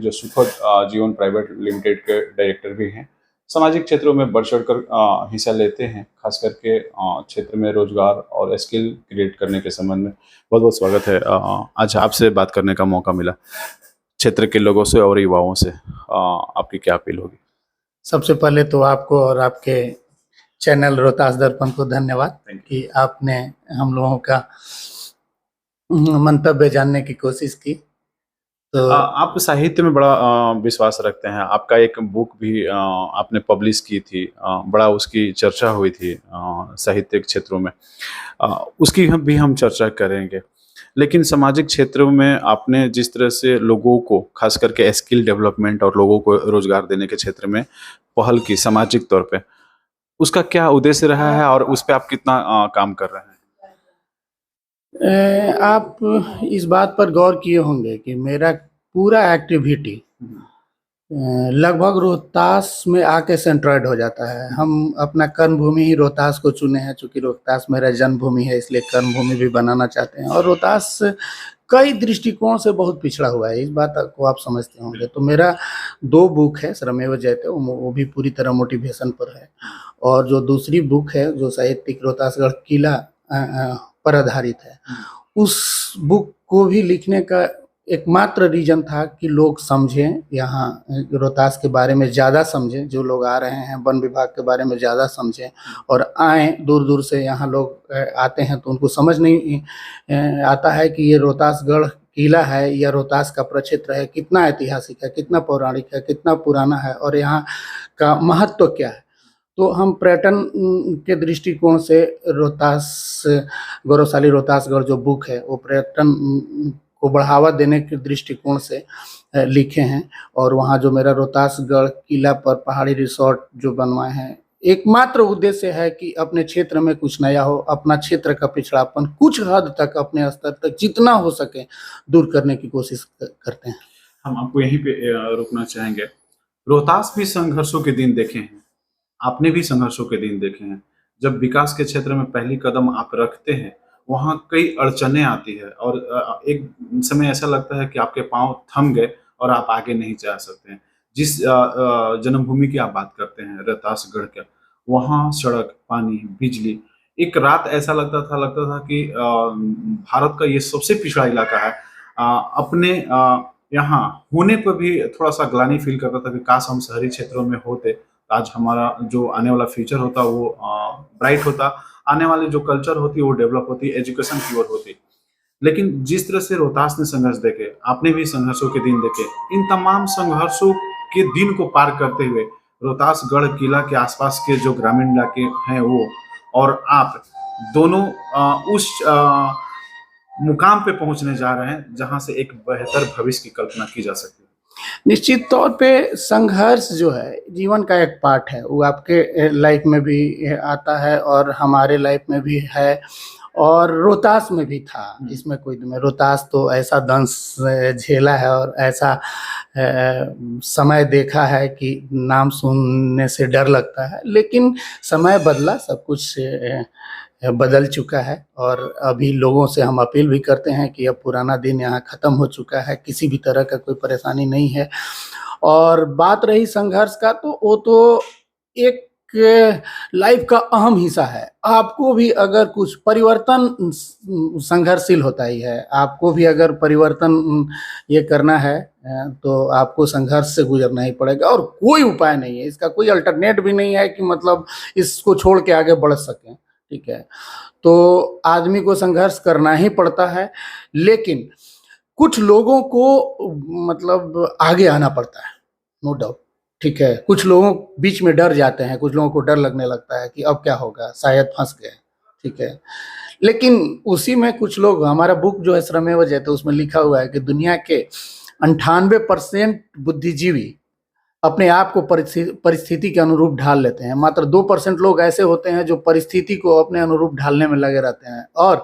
जो सुखद जीवन प्राइवेट लिमिटेड के डायरेक्टर भी हैं। सामाजिक क्षेत्रों में बढ़ चढ़कर हिस्सा लेते हैं, खास करके क्षेत्र में रोजगार और स्किल क्रिएट करने के संबंध में। बहुत बहुत स्वागत है। आज आपसे बात करने का मौका मिला, क्षेत्र के लोगों से और युवाओं से आपकी क्या अपील होगी? सबसे पहले तो आपको और आपके चैनल रोहतास दर्पण को धन्यवाद कि आपने हम लोगों का मंतव्य जानने की कोशिश की। तो आप साहित्य में बड़ा विश्वास रखते हैं। आपका एक बुक भी आपने पब्लिश की थी, बड़ा उसकी चर्चा हुई थी साहित्यिक क्षेत्रों में। उसकी हम चर्चा करेंगे। लेकिन सामाजिक क्षेत्रों में आपने जिस तरह से लोगों को, खास करके स्किल डेवलपमेंट और लोगों को रोजगार देने के क्षेत्र में पहल की सामाजिक तौर पे, उसका क्या उद्देश्य रहा है और उस पे आप कितना काम कर रहे हैं? आप इस बात पर गौर किए होंगे कि मेरा पूरा एक्टिविटी लगभग रोहतास में आके सेंट्रॉइड हो जाता है। हम अपना कर्म भूमि ही रोहतास को चुने हैं, चूँकि रोहतास मेरा जन्मभूमि है, इसलिए कर्म भूमि भी बनाना चाहते हैं। और रोहतास कई दृष्टिकोण से बहुत पिछड़ा हुआ है, इस बात को आप समझते होंगे। तो मेरा 2 बुक है, श्रमेव जयते, वो भी पूरी तरह मोटिवेशन पर है। और जो दूसरी बुक है, जो साहित्यिक रोहतासगढ़ किला पर आधारित है, उस बुक को भी लिखने का एकमात्र रीजन था कि लोग समझें, यहाँ रोहतास के बारे में ज़्यादा समझें। जो लोग आ रहे हैं वन विभाग के बारे में ज़्यादा समझें और आएँ, दूर दूर से यहाँ लोग आते हैं तो उनको समझ नहीं आता है कि ये रोहतासगढ़ किला है या रोहतास का प्रक्षेत्र है, कितना ऐतिहासिक है, कितना पौराणिक है, कितना पुराना है और यहाँ का महत्व क्या है। तो हम पर्यटन के दृष्टिकोण से रोहतास गौरवशाली रोहतासगढ़ जो बुक है, वो पर्यटन को बढ़ावा देने के दृष्टिकोण से लिखे हैं। और वहाँ जो मेरा रोहतासगढ़ किला पर पहाड़ी रिसोर्ट जो बनवाए हैं, एकमात्र उद्देश्य है कि अपने क्षेत्र में कुछ नया हो, अपना क्षेत्र का पिछड़ापन कुछ हद तक, अपने स्तर तक जितना हो सके दूर करने की कोशिश करते हैं। हम आपको यहीं पे रुकना चाहेंगे। रोहतास भी संघर्षों के दिन देखे हैं, आपने भी संघर्षों के दिन देखे हैं। जब विकास के क्षेत्र में पहली कदम आप रखते हैं, वहाँ कई अड़चनें आती है और एक समय ऐसा लगता है कि आपके पाँव थम गए और आप आगे नहीं जा सकते हैं। जिस जन्मभूमि की आप बात करते हैं, रोहतासगढ़ का, वहाँ सड़क, पानी, बिजली, एक रात ऐसा लगता था कि भारत का ये सबसे पिछड़ा इलाका है। अपने यहाँ होने पर भी थोड़ा सा ग्लानि फील करता था कि काश हम शहरी क्षेत्रों में होते, आज हमारा जो आने वाला फ्यूचर होता वो ब्राइट होता, आने वाली जो कल्चर होती वो डेवलप होती, एजुकेशन की ओर होती। लेकिन जिस तरह से रोहतास ने संघर्ष देखे, आपने भी संघर्षों के दिन देखे, इन तमाम संघर्षों के दिन को पार करते हुए रोहतासगढ़ किला के आसपास के जो ग्रामीण इलाके हैं वो और आप दोनों उस मुकाम पे पहुंचने जा रहे हैं जहां से एक बेहतर भविष्य की कल्पना की जा सकती है। निश्चित तौर पे संघर्ष जो है जीवन का एक पार्ट है, वो आपके लाइफ में भी आता है और हमारे लाइफ में भी है और रोहतास में भी था। इसमें कोई रोहतास तो ऐसा दंश झेला है और ऐसा समय देखा है कि नाम सुनने से डर लगता है। लेकिन समय बदला, सब कुछ बदल चुका है और अभी लोगों से हम अपील भी करते हैं कि अब पुराना दिन यहाँ ख़त्म हो चुका है, किसी भी तरह का कोई परेशानी नहीं है। और बात रही संघर्ष का, तो वो तो एक लाइफ का अहम हिस्सा है। आपको भी अगर कुछ परिवर्तन संघर्षशील होता ही है, आपको भी अगर परिवर्तन ये करना है तो आपको संघर्ष से गुजरना ही पड़ेगा और कोई उपाय नहीं है, इसका कोई अल्टरनेट भी नहीं है कि मतलब इसको छोड़ के आगे बढ़ सकें। ठीक है, तो आदमी को संघर्ष करना ही पड़ता है, लेकिन कुछ लोगों को मतलब आगे आना पड़ता है, नो डाउट। ठीक है, कुछ लोगों बीच में डर जाते हैं, कुछ लोगों को डर लगने लगता है कि अब क्या होगा, शायद फंस गए। ठीक है, लेकिन उसी में कुछ लोग, हमारा बुक जो है श्रमेव जयते, उसमें लिखा हुआ है कि दुनिया के 98% बुद्धिजीवी अपने आप को परिस्थिति के अनुरूप ढाल लेते हैं। मात्र 2% लोग ऐसे होते हैं जो परिस्थिति को अपने अनुरूप ढालने में लगे रहते हैं। और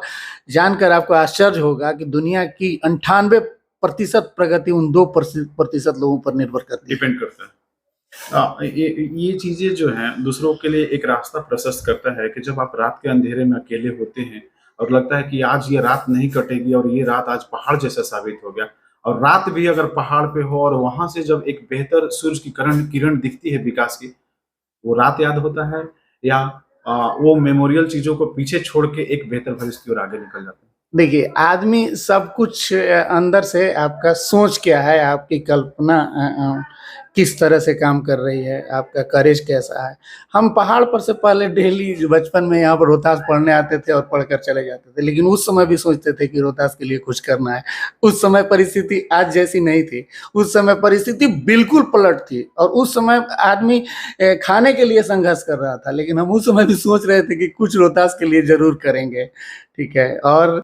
जानकर आपको आश्चर्य होगा कि दुनिया की 98% प्रगति उन 2% लोगों पर निर्भर करती है, डिपेंड करता है। ये चीजें जो हैं दूसरों के लिए एक रास्ता प्रशस्त करता है कि जब आप रात के अंधेरे में अकेले होते हैं और लगता है कि आज ये रात नहीं कटेगी और ये रात आज पहाड़ जैसा साबित हो गया और रात भी अगर पहाड़ पे हो और वहां से जब एक बेहतर सूरज की किरण किरण दिखती है विकास की, वो रात याद होता है, या वो मेमोरियल चीजों को पीछे छोड़ के एक बेहतर भविष्य की ओर आगे निकल जाते हैं? देखिए, आदमी सब कुछ अंदर से आपका सोच क्या है, आपकी कल्पना किस तरह से काम कर रही है, आपका करेज कैसा है। हम पहाड़ पर से पहले डेली बचपन में यहाँ पर रोहतास पढ़ने आते थे और पढ़कर चले जाते थे, लेकिन उस समय भी सोचते थे कि रोहतास के लिए कुछ करना है। उस समय परिस्थिति आज जैसी नहीं थी, उस समय परिस्थिति बिल्कुल पलट थी और उस समय आदमी खाने के लिए संघर्ष कर रहा था, लेकिन हम उस समय भी सोच रहे थे कि कुछ रोहतास के लिए ज़रूर करेंगे, ठीक है। और